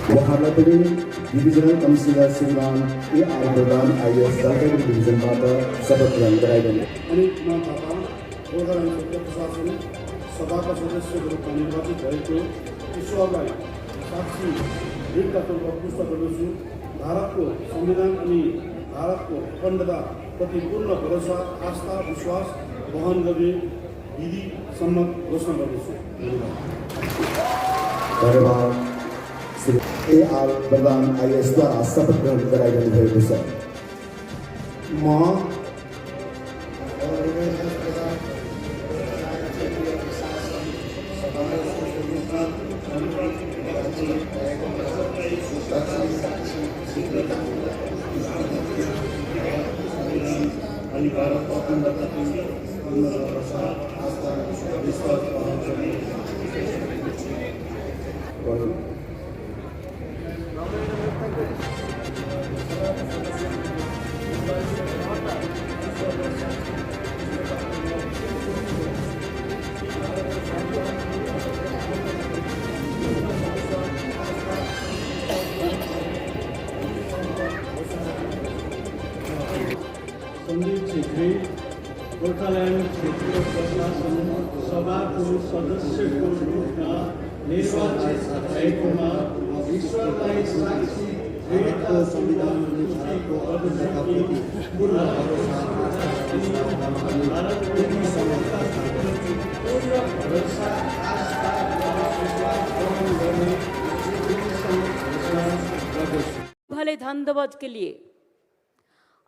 उहाँलाई पनि divisional commissioner श्रीमान A.R. प्रधान आइएस जलपाइगुडी डिभिजनबाट शपथ ग्रहण गराइरहनु अनित कुमार थापा गोर्खाल्यान्ड क्षेत्र प्रशासन सभाका सदस्यको रूपमा निर्वाचित भएको ईश्वरलाई साक्षी ऋणका पुष्ट गर्दछु। भारतको संविधान अनि भारतको अखण्डता प्रति पूर्ण भरोसा आस्था विश्वास वहन गर्ने विधि सम्मत घोषणा गर्दछु। धन्यवाद। श्री A.R. प्रधान आइएसद्वारा शपथ ग्रहण गराइरहनु भएको छ। म अनि भारतको अखण्डताको पूर्ण भरोसा आस्था विश्वास वहन गर्ने संदीप छेत्री गोर्खाल्यान्ड क्षेत्रीय प्रशासन सभाको सदस्यको रूपमा निर्वाचित भएकोमा ईश्वरलाई साक्षी ऋणको संविधान अनुसारको अवधारणा पूर्ण भरोसा पूर्ण भरोसा आस्था विश्वास ग्रहण गर्ने भले धन्यवाद के लिए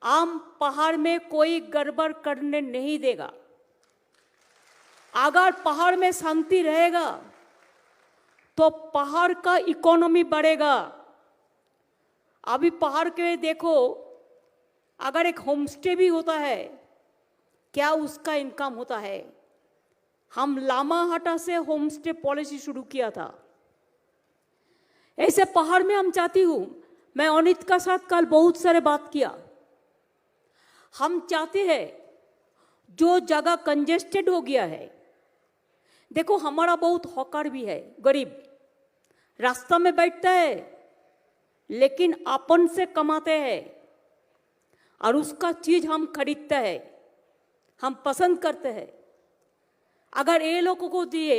आम पहाड़ में कोई गड़बड़ करने नहीं देगा। अगर पहाड़ में शांति रहेगा तो पहाड़ का इकोनॉमी बढ़ेगा। अभी पहाड़ के देखो, अगर एक होम स्टे भी होता है, क्या उसका इनकम होता है। हम लामाहाटा से होम स्टे पॉलिसी शुरू किया था। ऐसे पहाड़ में हम चाहती हूँ, मैं अनित का साथ कल बहुत सारे बात किया। हम चाहते हैं जो जगह कंजेस्टेड हो गया है, देखो हमारा बहुत हॉकर भी है, गरीब रास्ता में बैठता है लेकिन अपन से कमाते हैं और उसका चीज हम खरीदते हैं, हम पसंद करते हैं। अगर ये लोगों को दिए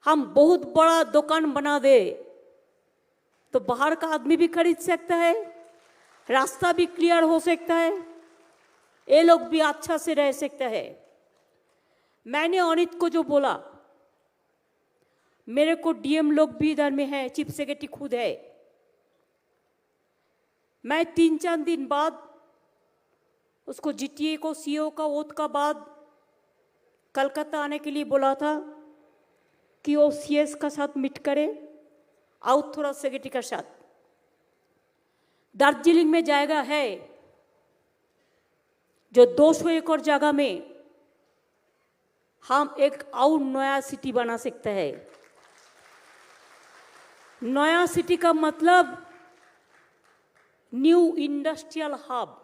हम बहुत बड़ा दुकान बना दे तो बाहर का आदमी भी खरीद सकता है, रास्ता भी क्लियर हो सकता है, ये लोग भी अच्छा से रह सकते हैं। मैंने अनित को जो बोला, मेरे को डीएम लोग भी इधर में है, चीफ सेक्रेटरी खुद है। मैं 3-4 दिन बाद उसको जीटीए को सीओ का ओथ का बाद कलकत्ता आने के लिए बोला था कि वो सीएस का साथ मीट करे और थोड़ा सेक्रेटरी का साथ। दार्जिलिंग में जाएगा है जो 200 एकड़ जगह में हम एक और नया सिटी बना सकते हैं। नया सिटी का मतलब न्यू इंडस्ट्रियल हब,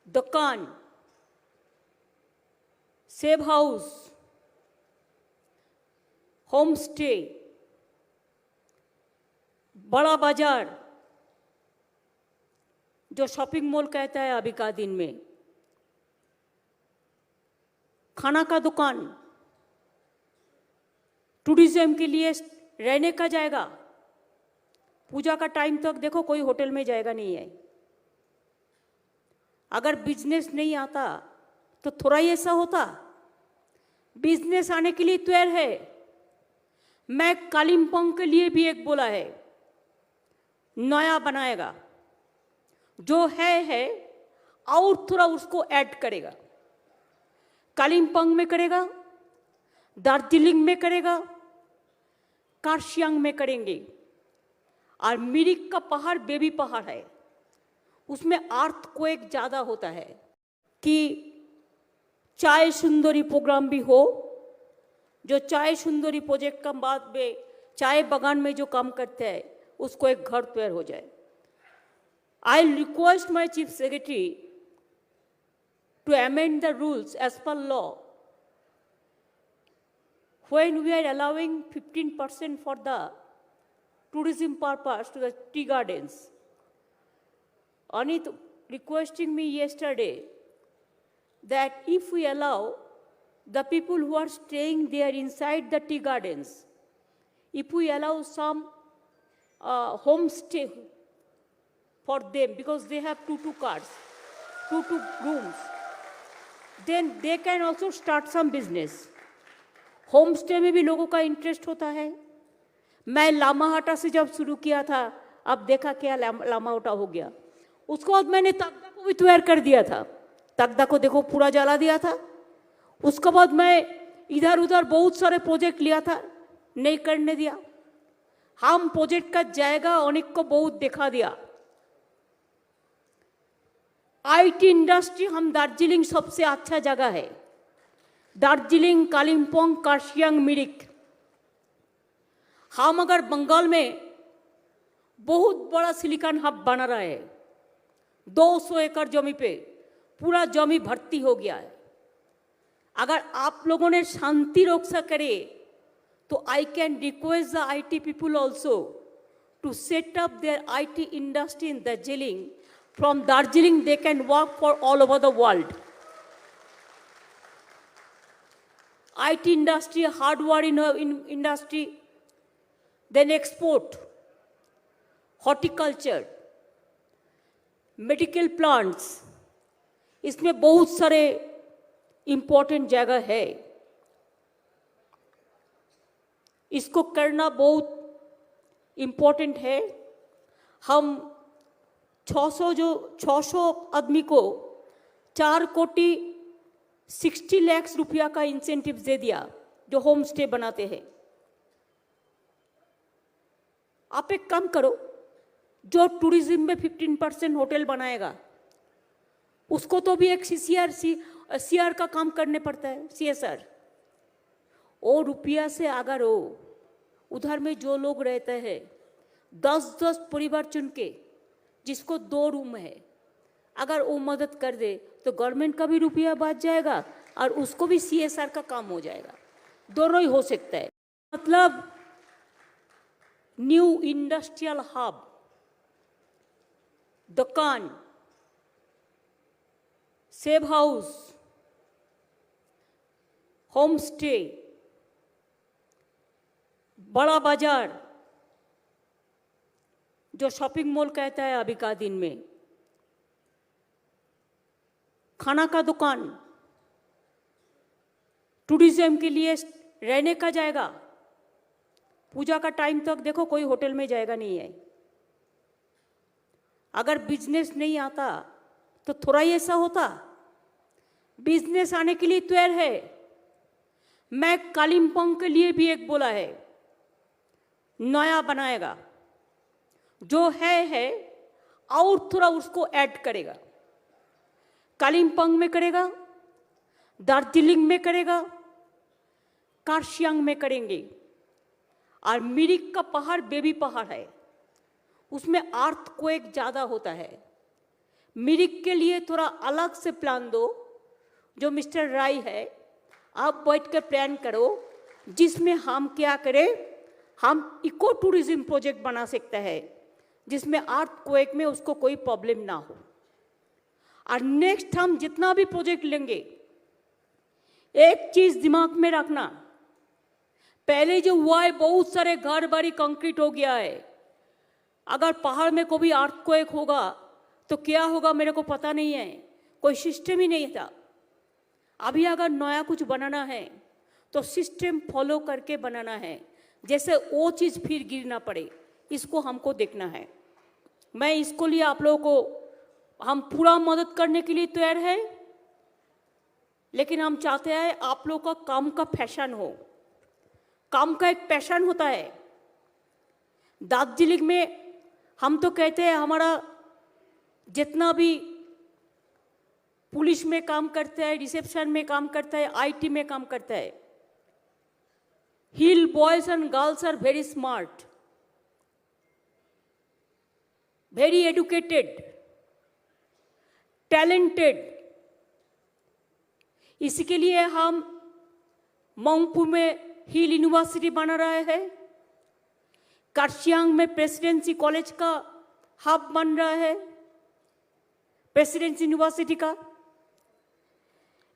दुकान, सेव हाउस, होम स्टे, बड़ा बाजार जो शॉपिंग मॉल कहता है अभी का दिन में, खाना का दुकान, टूरिज्म के लिए रहने का जाएगा। पूजा का टाइम तक देखो कोई होटल में जाएगा नहीं है। अगर बिजनेस नहीं आता तो थोड़ा ही ऐसा होता। बिजनेस आने के लिए तैयार है। मैं कालिम्पोंग के लिए भी एक बोला है, नया बनाएगा, जो है और थोड़ा उसको ऐड करेगा। कालिम्पोंग में करेगा, दार्जिलिंग में करेगा, कार्शियांग में करेंगे। और मिरिक का पहाड़ बेबी पहाड़ है, उसमें अर्थक्वेक ज़्यादा होता है। कि चाय सुंदरी प्रोग्राम भी हो, जो चाय सुंदरी प्रोजेक्ट का बाद में चाय बागान में जो काम करते हैं उसको एक घर तैयार हो जाए। I request my chief secretary to amend the rules as per law when we are allowing 15% for the tourism purpose to the tea gardens. Anit requesting me yesterday that if we allow the people who are staying there inside the tea gardens, if we allow some homestay for them, because they have two cars, two rooms, then they can also start some business. Home stay में भी लोगों का interest होता है. मैं लामाहाटा से जब शुरू किया था, अब देखा क्या लामाहाटा हो गया. उसके बाद मैंने तगदा को भी तैयार कर दिया था. तगदा को देखो पूरा जला दिया था. उसके बाद मैं इधर उधर बहुत सारे प्रोजेक्ट लिया था, नहीं करने दिया. हम प्रोजेक्ट का जाएगा अनेक को बहुत दिखा दिया. आईटी इंडस्ट्री हम दार्जिलिंग सबसे अच्छा जगह है. दार्जिलिंग, कालिम्पोंग, कार्शियांग, मिरिक. हम अगर बंगाल में बहुत बड़ा सिलिकॉन हब बना रहा है, 200 एकड़ जमी पे पूरा जमी भर्ती हो गया है. अगर आप लोगों ने शांति रक्षा करे तो I can request the IT people also to set up their IT industry in Darjeeling. From Darjeeling, they can work for all over the world. IT industry, hardware industry, then export, horticulture, medical plants. इसमें बहुत सारे important जगह है. इसको करना बहुत important है. हम 600 आदमी को 4 कोटी 60 लाख रुपया का इंसेंटिव दे दिया जो होम स्टे बनाते हैं. आप एक काम करो, जो टूरिज्म में 15% होटल बनाएगा उसको तो भी एक सीआर का काम करने पड़ता है, CSR. वो रुपया से अगर हो उधर में जो लोग रहते हैं 10 परिवार चुन के, जिसको 2 रूम है, अगर वो मदद कर दे तो गवर्नमेंट का भी रुपया बच जाएगा और उसको भी CSR का काम हो जाएगा. दोनों ही हो सकता है. मतलब न्यू इंडस्ट्रियल हब, दुकान, सेव हाउस, होम स्टे, बड़ा बाजार जो शॉपिंग मॉल कहता है अभी का दिन में, खाना का दुकान, टूरिज्म के लिए रहने का जाएगा. पूजा का टाइम तक देखो कोई होटल में जाएगा नहीं है. अगर बिजनेस नहीं आता तो थोड़ा ही ऐसा होता. बिजनेस आने के लिए तैयार है. मैं कालिम्पोंग के लिए भी एक बोला है, नया बनाएगा, जो है और थोड़ा उसको ऐड करेगा. कालिम्पोंग में करेगा, दार्जिलिंग में करेगा, कार्शियांग में करेंगे. और मिरिक का पहाड़ बेबी पहाड़ है, उसमें अर्थक्वेक ज़्यादा होता है. मिरिक के लिए थोड़ा अलग से प्लान दो. जो मिस्टर राय है, आप बैठ कर प्लान करो जिसमें हम क्या करें, हम इको टूरिज्म प्रोजेक्ट बना सकते हैं जिसमें अर्थक्वेक में उसको कोई प्रॉब्लम ना हो. और नेक्स्ट हम जितना भी प्रोजेक्ट लेंगे, एक चीज दिमाग में रखना, पहले जो हुआ है बहुत सारे घर बारी कंक्रीट हो गया है. अगर पहाड़ में कोई अर्थक्वेक होगा तो क्या होगा मेरे को पता नहीं है, कोई सिस्टम ही नहीं था. अभी अगर नया कुछ बनाना है तो सिस्टम फॉलो करके बनाना है, जैसे वो चीज़ फिर गिर ना पड़े, इसको हमको देखना है. मैं इसको लिए आप लोगों को हम पूरा मदद करने के लिए तैयार है, लेकिन हम चाहते हैं आप लोगों का काम का पैशन हो. काम का एक पैशन होता है. दार्जिलिंग में हम तो कहते हैं हमारा जितना भी पुलिस में काम करता है, रिसेप्शन में काम करता है, आईटी में काम करता है, hill boys and girls are very smart, very educated, talented. इसके लिए हम मंगपू में हिल यूनिवर्सिटी बना रहे हैं, कार्शियांग में प्रेसिडेंसी कॉलेज का हब बन रहा है, प्रेसिडेंसी यूनिवर्सिटी का।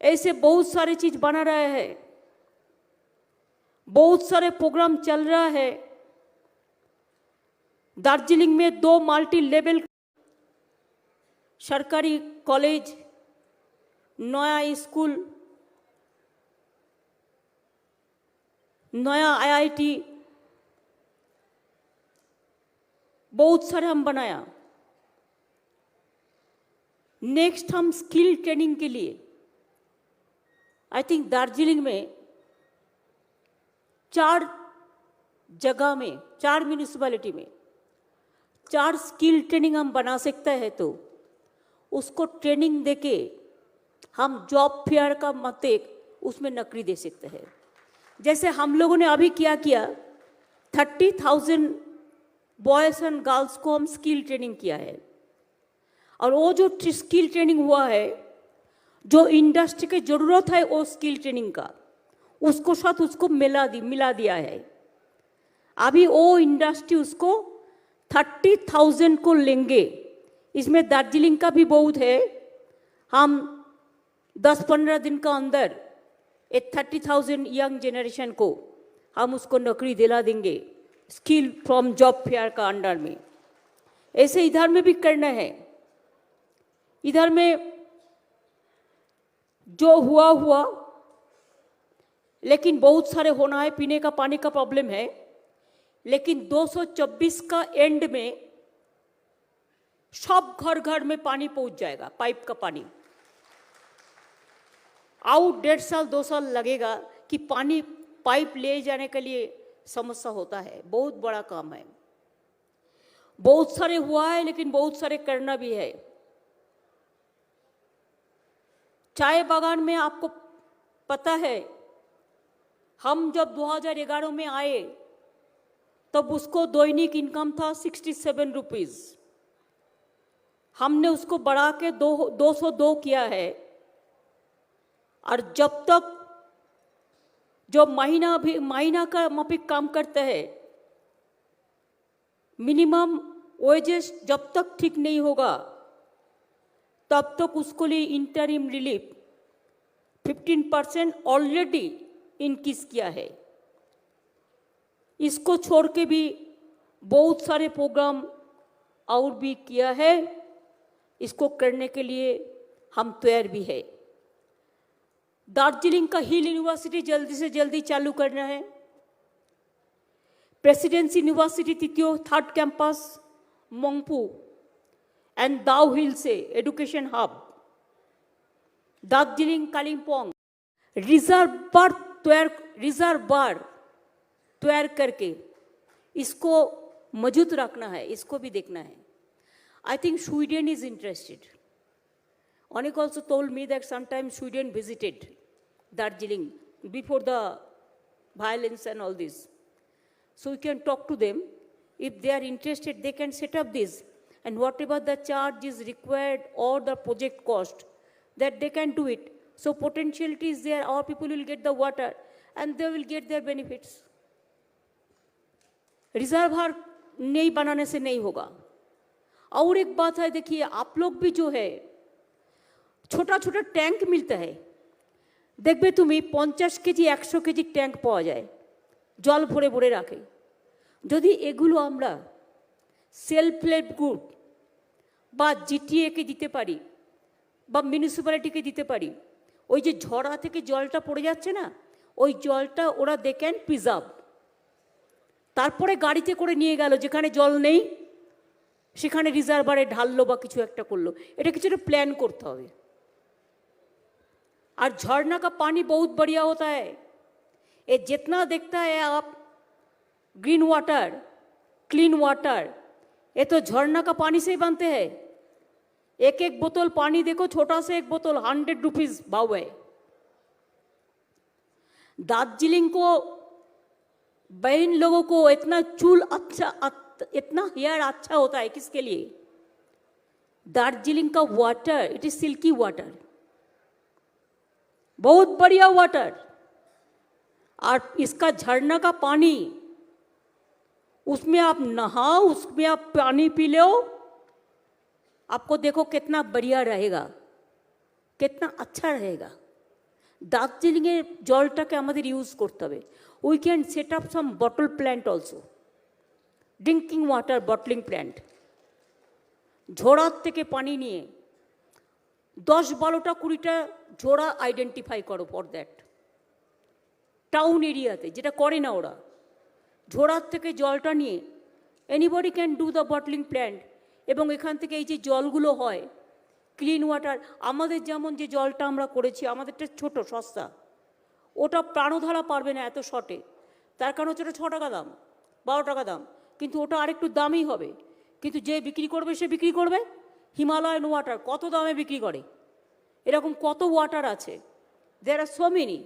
ऐसे बहुत सारे चीज बना रहा है, बहुत सारे प्रोग्राम चल रहा है। दार्जिलिंग में 2 मल्टी लेवल सरकारी कॉलेज, नया स्कूल, नया आईआईटी, बहुत सारे हम बनाया। नेक्स्ट हम स्किल ट्रेनिंग के लिए आई थिंक दार्जिलिंग में 4 जगह में, 4 म्यूनिसिपैलिटी में 4 स्किल ट्रेनिंग हम बना सकते हैं। तो उसको ट्रेनिंग देके हम जॉब फेयर का मत उसमें नौकरी दे सकते हैं। जैसे हम लोगों ने अभी क्या किया, 30,000 बॉयज़ एंड गर्ल्स को हम स्किल ट्रेनिंग किया है। और वो जो स्किल ट्रेनिंग हुआ है, जो इंडस्ट्री की ज़रूरत है वो स्किल ट्रेनिंग का, उसको साथ उसको मिला दिया है। अभी वो इंडस्ट्री उसको 30,000 को लेंगे। इसमें दार्जिलिंग का भी बहुत है। हम 10-15 दिन का अंदर 30,000 यंग जनरेशन को हम उसको नौकरी दिला देंगे स्किल फ्रॉम जॉब फेयर का अंडर में। ऐसे इधर में भी करना है। इधर में जो हुआ, लेकिन बहुत सारे होना है। पीने का पानी का प्रॉब्लम है, लेकिन 224 का एंड में सब घर घर में पानी पहुंच जाएगा, पाइप का पानी। आउट 1.5 साल 2 साल लगेगा कि पानी पाइप ले जाने के लिए समस्या होता है। बहुत बड़ा काम है, बहुत सारे हुआ है, लेकिन बहुत सारे करना भी है। चाय बागान में आपको पता है, हम जब 2011 में आए तब उसको दैनिक इनकम था 67 रुपीज। हमने उसको बढ़ा के 202 किया है। और जब तक जो महीना का माफिक काम करते हैं, मिनिमम वेजेस जब तक ठीक नहीं होगा तब तक उसको लिए इंटरिम रिलीफ 15% ऑलरेडी इंक्रीज किया है। इसको छोड़ के भी बहुत सारे प्रोग्राम और भी किया है। इसको करने के लिए हम तैयार भी है। दार्जिलिंग का हिल यूनिवर्सिटी जल्दी से जल्दी चालू करना है। प्रेसिडेंसी यूनिवर्सिटी तृतीय 3rd campus मोंगपू and Dow Hill से education hub, Darjeeling Kalimpong reserve बार तैयार करके इसको मौजूद रखना है। इसको भी देखना है। I think Sweden is interested. Onik also told me that sometimes Sweden visited Darjeeling before the violence and all this. So we can talk to them. If they are interested, they can set up this. And whatever the charge is required or the project cost, that they can do it. So potentiality is there. Our people will get the water and they will get their benefits. Reservoir नहीं बनाने से नहीं होगा। और एक बात है, देखिए आप लोग भी जो है छोटा छोटा टैंक मिलता है, देखबे तुम्हें 50 केजी 100 केजी टैंक पाওয়া যায়, জল ভরে ভরে রাখে। যদি এগুলো আমরা সেলফ হেল্প গ্রুপ বা জিটিএ কে দিতে পারি বা মিউনিসিপ্যালিটিকে দিতে পারি, ওই যে ঝড়া থেকে জলটা পড়ে যাচ্ছে না, ওই জলটা ওরা দে ক্যান প্রিজার্ভ। তারপরে গাড়িতে করে নিয়ে গেল, যেখানে জল নেই সেখানে রিজার্ভারে ঢাললো বা কিছু একটা করলো। এটা কিছু একটা প্ল্যান করতে হবে। और झरना का पानी बहुत बढ़िया होता है। ये जितना देखता है आप ग्रीन वाटर, क्लीन वाटर, ये तो झरना का पानी से ही बनते हैं। एक एक बोतल पानी देखो, छोटा से एक बोतल 100 रुपीज भाव है। दार्जिलिंग को बहन लोगों को इतना चूल अच्छा, इतना हेयर अच्छा होता है, किसके लिए? दार्जिलिंग का water, it is silky water, बहुत बढ़िया वाटर। और इसका झरना का पानी उसमें आप नहाओ, उसमें आप पानी पी लो, आपको देखो कितना बढ़िया रहेगा, कितना अच्छा रहेगा। দার্জিলিংয়ের জলটাকে আমাদের ইউজ করতে হবে। We can set up some bottle plant also, drinking water bottling plant. ঝোড়ার থেকে পানি নিয়ে 10-12টা 20টা ঝোড়া আইডেন্টিফাই করো ফর দ্যাট টাউন এরিয়াতে, যেটা করে না ওরা। ঝোড়ার থেকে জলটা নিয়ে anybody can do the bottling plant, এবং এখান থেকে এই যে জলগুলো হয় ক্লিন ওয়াটার, আমাদের যেমন যে জলটা আমরা করেছি, আমাদেরটা ছোট সস্তা, ওটা প্রাণধারা পারবে না এত শর্টে। তার কারণ হচ্ছে ওটা 6 টাকা দাম, 12 টাকা দাম, কিন্তু ওটা আরেকটু দামই হবে। কিন্তু যে বিক্রি করবে সে বিক্রি করবে হিমালয়ান ওয়াটার, কত দামে বিক্রি করে। এরকম কত ওয়াটার আছে, দেয়ার আর সো মেনি।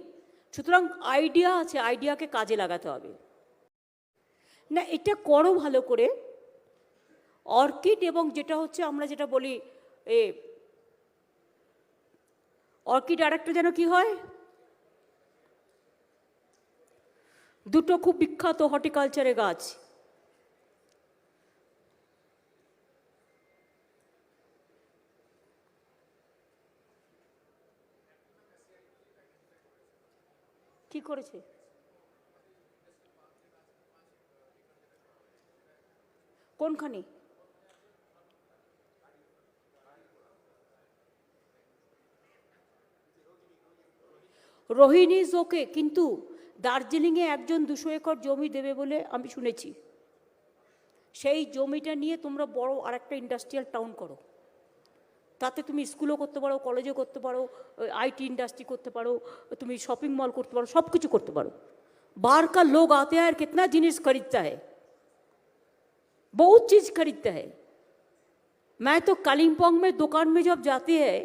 সুতরাং আইডিয়া আছে, আইডিয়াকে কাজে লাগাতে হবে। না, এটা করো ভালো করে। অর্কিড এবং যেটা হচ্ছে আমরা যেটা বলি অর্কিড, আরেকটা যেন কি হয়, দুটো খুব বিখ্যাত হর্টিকালচারের গাছ। কি করেছে? কোনখানে? রোহিণী ওকে, কিন্তু দার্জিলিংয়ে একজন 200 একর জমি দেবে বলে আমি শুনেছি। সেই জমিটা নিয়ে তোমরা বড় আর একটা ইন্ডাস্ট্রিয়াল টাউন করো। তাতে তুমি স্কুলও করতে পারো, কলেজও করতে পারো, आईटी इंडस्ट्री করতে পারো, তুমি শপিং মল করতে পারো, সব কিছু করতে পারো। बाहर का लोग आते हैं और कितना जिनिस खरीदता है, बहुत चीज़ खरीदता है। मैं तो कालिम्पोंग में दुकान में जब जाती है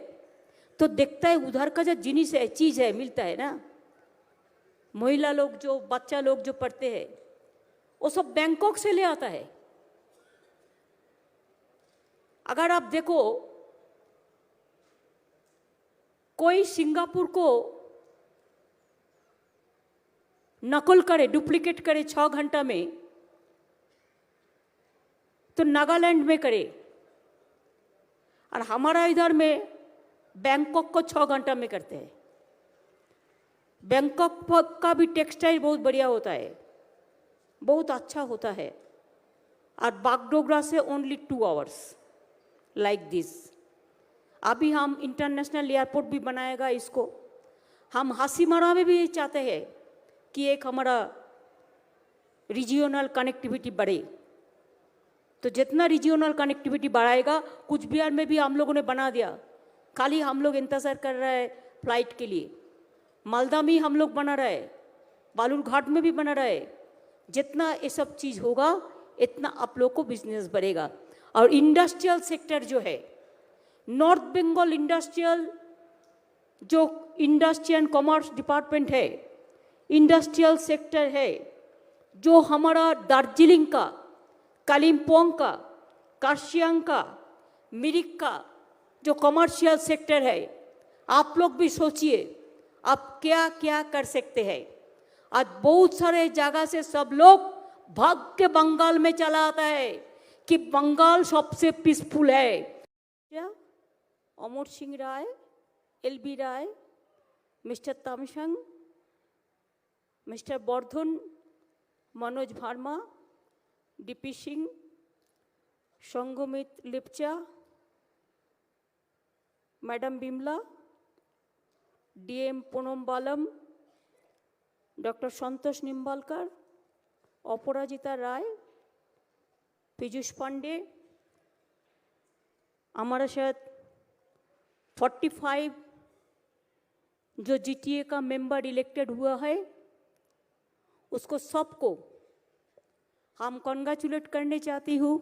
तो देखता है उधर का जो जिनिस है, चीज़ है, मिलता है ना, महिला लोग जो, बच्चा लोग जो पढ़ते हैं, वो सब बैंकॉक से ले आता है। अगर आप देखो कोई सिंगापुर को नकल करे, डुप्लीकेट करे 6 घंटा में, तो नागालैंड में करे, और हमारा इधर में बैंकॉक को 6 घंटा में करते हैं। बैंकॉक का भी टेक्सटाइल बहुत बढ़िया होता है, बहुत अच्छा होता है, और बागडोगरा से ओनली 2 आवर्स लाइक दिस। अभी हम इंटरनेशनल एयरपोर्ट भी बनाएगा इसको। हम हासीमारा में भी चाहते हैं कि एक हमारा रीजियोनल कनेक्टिविटी बढ़े। तो जितना रीजियोनल कनेक्टिविटी बढ़ाएगा, कुछ बिहार में भी हम लोगों ने बना दिया, खाली हम लोग इंतज़ार कर रहे हैं फ्लाइट के लिए। मालदा में हम लोग बना रहे, बालूरघाट में भी बना रहे। जितना ये सब चीज़ होगा इतना आप लोग को बिजनेस बढ़ेगा। और इंडस्ट्रियल सेक्टर जो है, नॉर्थ बंगाल इंडस्ट्रियल जो इंडस्ट्री एंड कॉमर्स डिपार्टमेंट है, इंडस्ट्रियल सेक्टर है, जो हमारा दार्जिलिंग का, कालिम्पोंग का, कार्शियांग का, मिरिक का जो कमर्शियल सेक्टर है, आप लोग भी सोचिए आप क्या क्या कर सकते हैं। आज बहुत सारे जगह से सब लोग भाग के बंगाल में चला आता है कि बंगाल सबसे पीसफुल है। Amar Singh Rai, LB Rai, mister Tamsang, mister Bardhan, Manoj Bharma, DP Singh, Sangmit Lepcha, madam Bimla, DM Poonam Balam, doctor Santosh Nimbalkar, Aparajita Rai, Piyush Pandey, हमारे साथ 45 जो GTA का मेंबर इलेक्टेड हुआ है, उसको सबको हम कॉन्ग्रेचुलेट करने चाहती हूँ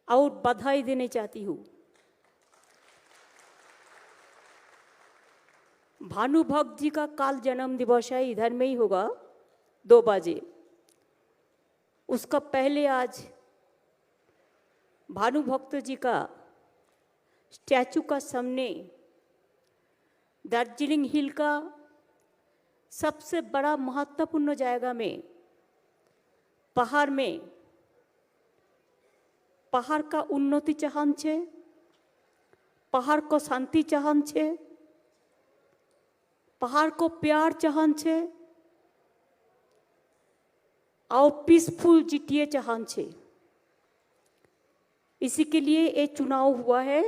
और बधाई देने चाहती हूँ। भानुभक्त जी का काल जन्म दिवस है, इधर में ही होगा 2 बजे। उसका पहले आज भानुभक्त जी का स्टैचू का सामने दार्जिलिंग हिल का सबसे बड़ा महत्वपूर्ण जगह में पहाड़ में पहाड़ का उन्नति चाहन छे, पहाड़ को शांति चाहन छे, पहाड़ को प्यार चाहन छे और पीसफुल जीटीए चाहन छे। इसी के लिए ये चुनाव हुआ है।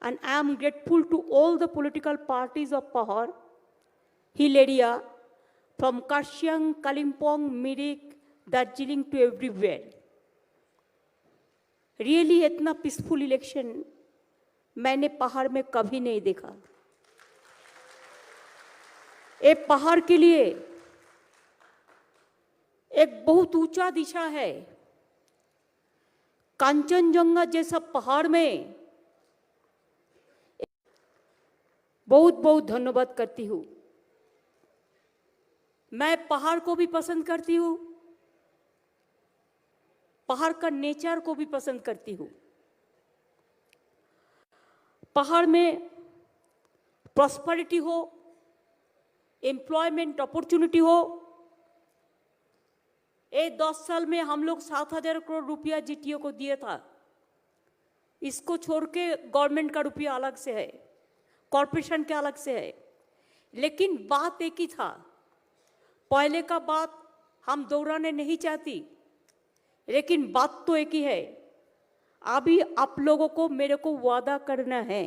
And I am grateful to all the political parties of Pahar, Hill area, from Karshiang, Kalimpong, Mirik, Darjeeling to everywhere. Really इतना पीसफुल इलेक्शन मैंने पहाड़ में कभी नहीं देखा। ये पहाड़ के लिए एक बहुत ऊंचा दिशा है। कांचनजंगा जैसा पहाड़ में बहुत बहुत धन्यवाद करती हूँ। मैं पहाड़ को भी पसंद करती हूँ, पहाड़ का नेचर को भी पसंद करती हूँ। पहाड़ में प्रॉस्पेरिटी हो, एम्प्लॉयमेंट अपॉर्चुनिटी हो। ये 10 साल में हम लोग 7,000 करोड़ रुपया जीटीओ को दिया था। इसको छोड़ के गवर्नमेंट का रुपया अलग से है, कॉरपोरेशन के अलग से है, लेकिन बात एक ही था। पहले का बात हम दोहराने नहीं चाहती, लेकिन बात तो एक ही है। अभी आप लोगों को मेरे को वादा करना है